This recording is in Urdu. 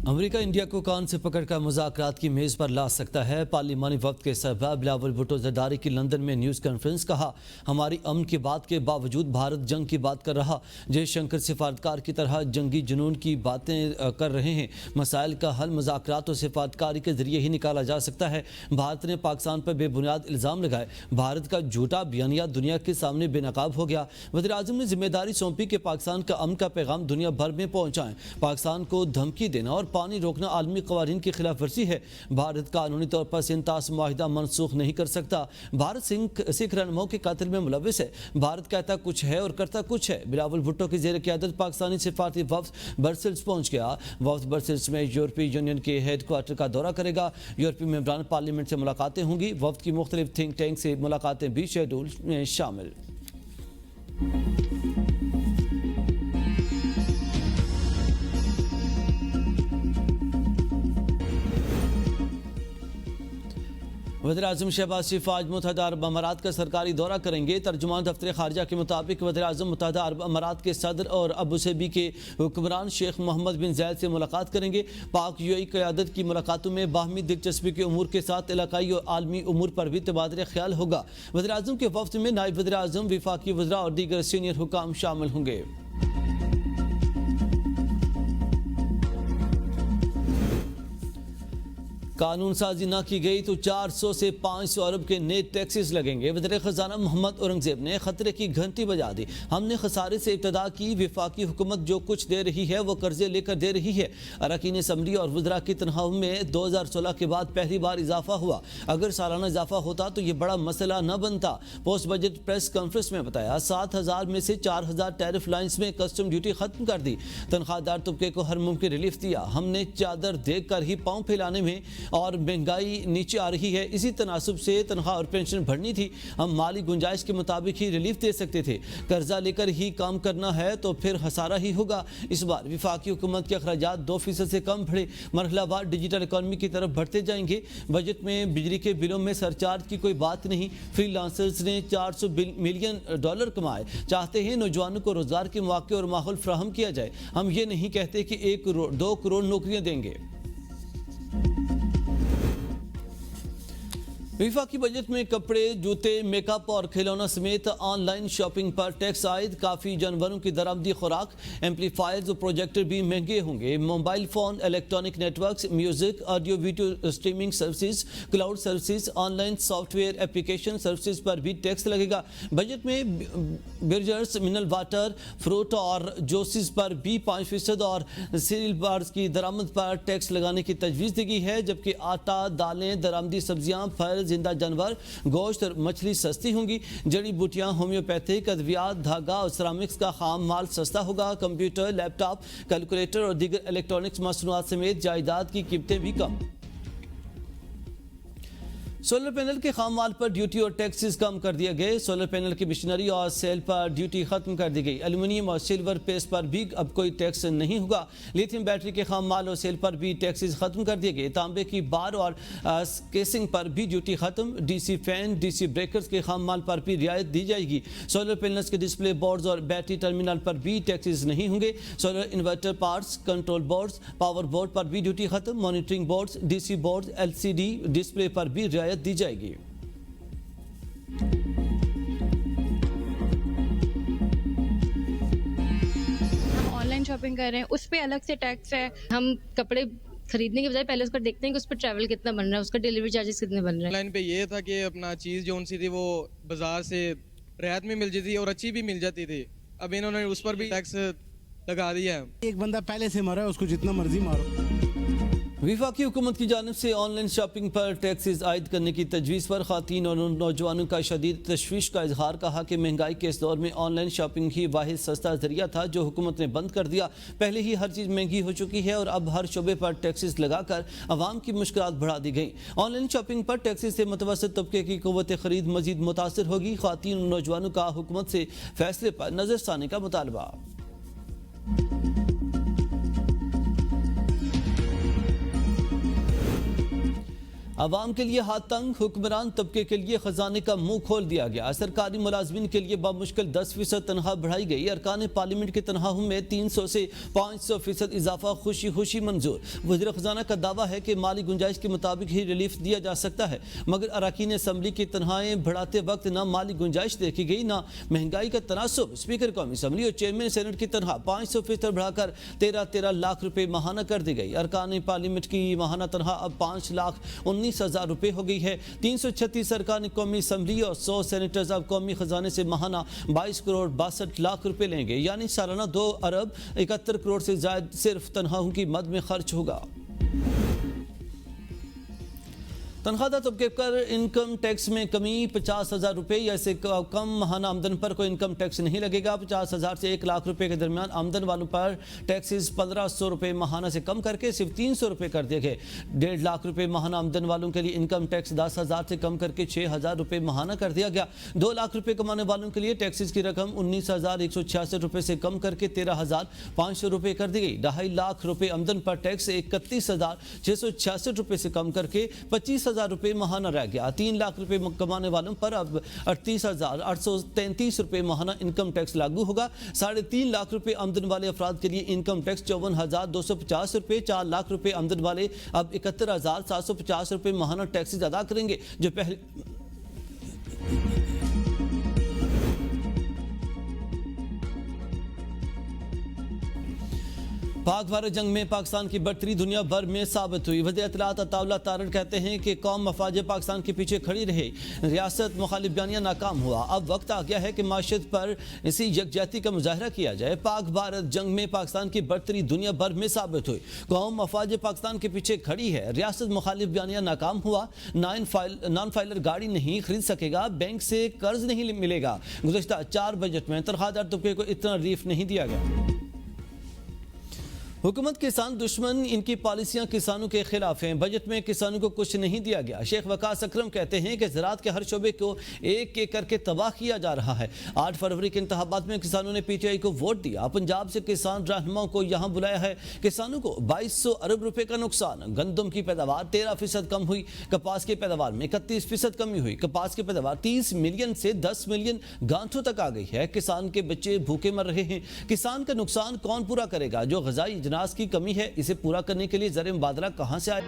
امریکہ انڈیا کو کان سے پکڑ کر مذاکرات کی میز پر لا سکتا ہے۔ پارلیمانی وفد کے سربراہ بلاول بھٹو زرداری کی لندن میں نیوز کانفرنس۔ کہا، ہماری امن کی بات کے باوجود بھارت جنگ کی بات کر رہا۔ جے شنکر سفارتکار کی طرح جنگی جنون کی باتیں کر رہے ہیں۔ مسائل کا حل مذاکرات اور سفارتکاری کے ذریعے ہی نکالا جا سکتا ہے۔ بھارت نے پاکستان پر بے بنیاد الزام لگائے۔ بھارت کا جھوٹا بیانیہ دنیا کے سامنے بے نقاب ہو گیا۔ وزیراعظم نے ذمہ داری سونپی کہ پاکستان کا امن کا پیغام دنیا بھر میں پہنچائیں۔ پاکستان کو دھمکی دینا اور پانی روکنا عالمی قوانین کی خلاف ورزی ہے۔ بھارت قانونی طور پر سنتاس معاہدہ منسوخ نہیں کر سکتا۔ بھارت سکھ رہنماؤں کے قتل میں ملوث ہے۔ بھارت کہتا کچھ ہے اور کرتا کچھ ہے۔ بلاول بھٹو کی زیر قیادت پاکستانی سفارتی وفد برسلز پہنچ گیا۔ وفد برسلز میں یورپی یونین کے ہیڈ کوارٹر کا دورہ کرے گا۔ یورپی ممبران پارلیمنٹ سے ملاقاتیں ہوں گی۔ وفد کی مختلف تھنک ٹینک سے ملاقاتیں بھی شیڈول میں شامل۔ وزیراعظم شہباز شریف آج متحدہ عرب امارات کا سرکاری دورہ کریں گے۔ ترجمان دفتر خارجہ کے مطابق وزیراعظم متحدہ عرب امارات کے صدر اور ابوظہبی کے حکمران شیخ محمد بن زاید سے ملاقات کریں گے۔ پاک یو اے قیادت کی ملاقاتوں میں باہمی دلچسپی کے امور کے ساتھ علاقائی اور عالمی امور پر بھی تبادلہ خیال ہوگا۔ وزیراعظم کے وفد میں نائب وزیراعظم، وفاقی وزراء اور دیگر سینئر حکام شامل ہوں گے۔ قانون سازی نہ کی گئی تو 400 سے 500 ارب کے نئے ٹیکسز لگیں گے۔ وزیر خزانہ محمد اورنگزیب نے خطرے کی گھنٹی بجا دی۔ ہم نے خسارے سے ابتدا کی۔ وفاقی حکومت جو کچھ دے رہی ہے وہ قرضے لے کر دے رہی ہے۔ اراکین اسمبلی اور وزراء کی تنخواہوں میں 2016 کے بعد پہلی بار اضافہ ہوا۔ اگر سالانہ اضافہ ہوتا تو یہ بڑا مسئلہ نہ بنتا۔ پوسٹ بجٹ پریس کانفرنس میں بتایا، 7,000 میں سے 4,000 ٹیرف لائنز میں کسٹم ڈیوٹی ختم کر دی۔ تنخواہ دار طبقے کو ہر ممکن ریلیف دیا۔ ہم نے چادر دیکھ کر ہی پاؤں پھیلانے میں اور مہنگائی نیچے آ رہی ہے، اسی تناسب سے تنخواہ اور پینشن بڑھنی تھی۔ ہم مالی گنجائش کے مطابق ہی ریلیف دے سکتے تھے۔ قرضہ لے کر ہی کام کرنا ہے تو پھر خسارہ ہی ہوگا۔ اس بار وفاقی حکومت کے اخراجات 2% سے کم بڑھے۔ مرحلہ وار ڈیجیٹل اکانومی کی طرف بڑھتے جائیں گے۔ بجٹ میں بجلی کے بلوں میں سرچارج کی کوئی بات نہیں۔ فری لانسرز نے $400 ملین کمائے۔ چاہتے ہیں نوجوانوں کو روزگار کے مواقع اور ماحول فراہم کیا جائے۔ ہم یہ نہیں کہتے کہ 2 کروڑ نوکریاں دیں گے۔ وفاقی بجٹ میں کپڑے، جوتے، میک اپ اور کھلونا سمیت آن لائن شاپنگ پر ٹیکس عائد۔ کافی جانوروں کی درآمدی خوراک، ایمپلیفائرز اور پروجیکٹر بھی مہنگے ہوں گے۔ Mobile phone, electronic networks, music, audio video streaming services, cloud services, online software application services پر بھی ٹیکس لگے گا۔ بجٹ میں بیوریجز، منرل واٹر، فروٹ اور جوسز پر بھی 5% اور سیریل بارز کی درآمد پر ٹیکس لگانے کی تجویز دی گئی ہے، جبکہ آٹا، دالیں، درآمدی سبزیاں، پھل، زندہ جانور، گوشت اور مچھلی سستی ہوں گی۔ جڑی بوٹیاں، ہومیوپیتھک ادویات، دھاگا اور سیرامکس کا خام مال سستا ہوگا۔ کمپیوٹر، لیپ ٹاپ، کیلکولیٹر اور دیگر الیکٹرانکس مصنوعات سمیت جائیداد کی قیمتیں بھی کم۔ سولر پینل کے خام مال پر ڈیوٹی اور ٹیکسز کم کر دیے گئے۔ سولر پینل کی مشینری اور سیل پر ڈیوٹی ختم کر دی گئی۔ ایلومینیم اور سلور پیسٹ پر بھی اب کوئی ٹیکس نہیں ہوگا۔ لیتھیم بیٹری کے خام مال اور سیل پر بھی ٹیکسز ختم کر دیے گئے۔ تانبے کی بار اور کیسنگ پر بھی ڈیوٹی ختم۔ D C fan, D C breakers کے خام مال پر بھی رعایت دی جائے گی۔ سولر پینلز کے ڈسپلے بورڈز اور بیٹری ٹرمینل پر بھی ٹیکسز نہیں ہوں گے۔ Solar inverter parts, control boards, power board پر بھی ڈیوٹی ختم۔ Monitoring boards, D C boards, LCD display پر بھی رعایت دی جائے گی۔ ہم آن لائن شاپنگ کر رہے ہیں، اس پہ الگ سے ٹیکس ہے۔ ہم کپڑے خریدنے کے بجائے پہلے اس کو دیکھتے ہیں کہ اس پہ ٹریول کتنا بن رہا ہے، اس کا ڈیلیوری چارجز کتنے بن رہے ہیں۔ آن لائن پہ یہ تھا کہ اپنا چیز جو ان سی تھی وہ بازار سے رعایت میں مل جاتی تھی اور اچھی بھی مل جاتی تھی۔ اب انہوں نے اس پر بھی ٹیکس لگا دیا ہے۔ ایک بندہ پہلے سے مرا ہے، اس کو جتنا مرضی مارو۔ وفاقی حکومت کی جانب سے on line shopping per taxes عائد کرنے کی تجویز پر خواتین اور نوجوانوں کا شدید تشویش کا اظہار۔ کہا کہ مہنگائی کے اس دور میں آن لائن شاپنگ ہی واحد سستا ذریعہ تھا جو حکومت نے بند کر دیا۔ پہلے ہی ہر چیز مہنگی ہو چکی ہے اور اب ہر شعبے پر ٹیکسز لگا کر عوام کی مشکلات بڑھا دی گئی۔ On line shopping per taxes سے متوسط طبقے کی قوت خرید مزید متاثر ہوگی۔ خواتین اور نوجوانوں کا حکومت سے فیصلے پر نظر ثانی کا مطالبہ۔ عوام کے لیے ہاتھ تنگ، حکمران طبقے کے لیے خزانے کا منہ کھول دیا گیا۔ سرکاری ملازمین کے لیے بمشکل 10% تنخواہ بڑھائی گئی۔ ارکان پارلیمنٹ کی تنخواہوں میں 300 سے 500% اضافہ خوشی منظور۔ وزیر خزانہ کا دعویٰ ہے کہ مالی گنجائش کے مطابق ہی ریلیف دیا جا سکتا ہے، مگر اراکین اسمبلی کی تنخواہیں بڑھاتے وقت نہ مالی گنجائش دیکھی گئی نہ مہنگائی کا تناسب۔ اسپیکر قومی اسمبلی اور چیئرمین سینٹ کی تنخواہ 500% بڑھا کر 13 لاکھ روپے ماہانہ کر دی گئی۔ ارکان پارلیمنٹ کی ماہانہ تنخواہ اب 5,19,000 روپے ہو گئی ہے۔ 336 ارکان قومی اسمبلی اور 100 سینیٹرز اب قومی خزانے سے ماہانہ 22 کروڑ 62 لاکھ روپے لیں گے، یعنی سالانہ 2 ارب 71 کروڑ سے زائد صرف تنخواہوں کی مد میں خرچ ہوگا۔ تنخواہ دار طبقے پر انکم ٹیکس میں کمی، 50,000 روپے یا اس سے کم ماہانہ آمدن پر کوئی انکم ٹیکس نہیں لگے گا۔ 50,000 سے 1 لاکھ روپے کے درمیان آمدن والوں پر ٹیکسز 1,500 روپے ماہانہ سے کم کر کے صرف 300 روپے کر دیے گئے۔ 1.5 لاکھ روپے ماہانہ آمدن والوں کے لیے انکم ٹیکس 10,000 سے کم کر کے 6,000 روپے ماہانہ کر دیا گیا۔ 2 لاکھ روپے کمانے والوں کے لیے ٹیکسز کی رقم 19,166 روپے سے کم کر کے 13,500 روپے کر دی گئی۔ 2.5 لاکھ روپے آمدن پر ٹیکس 31,666 روپے سے کم کر کے 25,000 روپے ماہانہ رہ گیا۔ 3 لاکھ روپے کمانے والوں پر اب 38,833 روپے ماہانہ انکم ٹیکس لاگو ہوگا۔ 3.5 لاکھ روپے آمدن والے افراد کے لیے انکم ٹیکس 54,250 روپے۔ 4 لاکھ روپے آمدن والے اب 71,750 روپے ماہانہ ٹیکسز ادا کریں گے، جو پہلے پاک بھارت جنگ میں پاکستان کی برتری دنیا بھر میں ثابت ہوئی۔ وزیر اطلاعات عطا اللہ تارڑ کہتے ہیں کہ قوم مفاد پاکستان کے پیچھے کھڑی رہے، ریاست مخالف بیانیہ ناکام ہوا۔ اب وقت آ گیا ہے کہ معیشت پر اسی یکجہتی کا مظاہرہ کیا جائے۔ پاک بھارت جنگ میں پاکستان کی برتری دنیا بھر میں ثابت ہوئی، قوم مفاد پاکستان کے پیچھے کھڑی ہے، ریاست مخالف بیانیہ ناکام ہوا۔ نان فائلر گاڑی نہیں خرید سکے گا، بینک سے قرض نہیں ملے گا۔ گزشتہ 4 بجٹ میں تنخواہ دار طبقے کو اتنا ریلیف نہیں دیا گیا۔ حکومت کسان دشمن، ان کی پالیسیاں کسانوں کے خلاف ہیں، بجٹ میں کسانوں کو کچھ نہیں دیا گیا۔ شیخ وقاص اکرم کہتے ہیں کہ زراعت کے ہر شعبے کو ایک ایک کر کے تباہ کیا جا رہا ہے۔ 8 فروری کے انتخابات میں کسانوں نے پی ٹی آئی کو ووٹ دیا۔ پنجاب سے کسان رہنماؤں کو یہاں بلایا ہے۔ کسانوں کو 2200 ارب روپے کا نقصان، گندم کی پیداوار 13% کم ہوئی، کپاس کی پیداوار میں 31% کمی ہوئی۔ کپاس کی پیداوار 30 ملین سے 10 ملین گانٹھوں تک آ گئی ہے۔ کسان کے بچے بھوکے مر رہے ہیں۔ کسان کا نقصان کون پورا کرے گا؟ جو غذائی اجناس کی کمی ہے، اسے پورا کرنے کے لیے زر مبادلہ کہاں سے آئے؟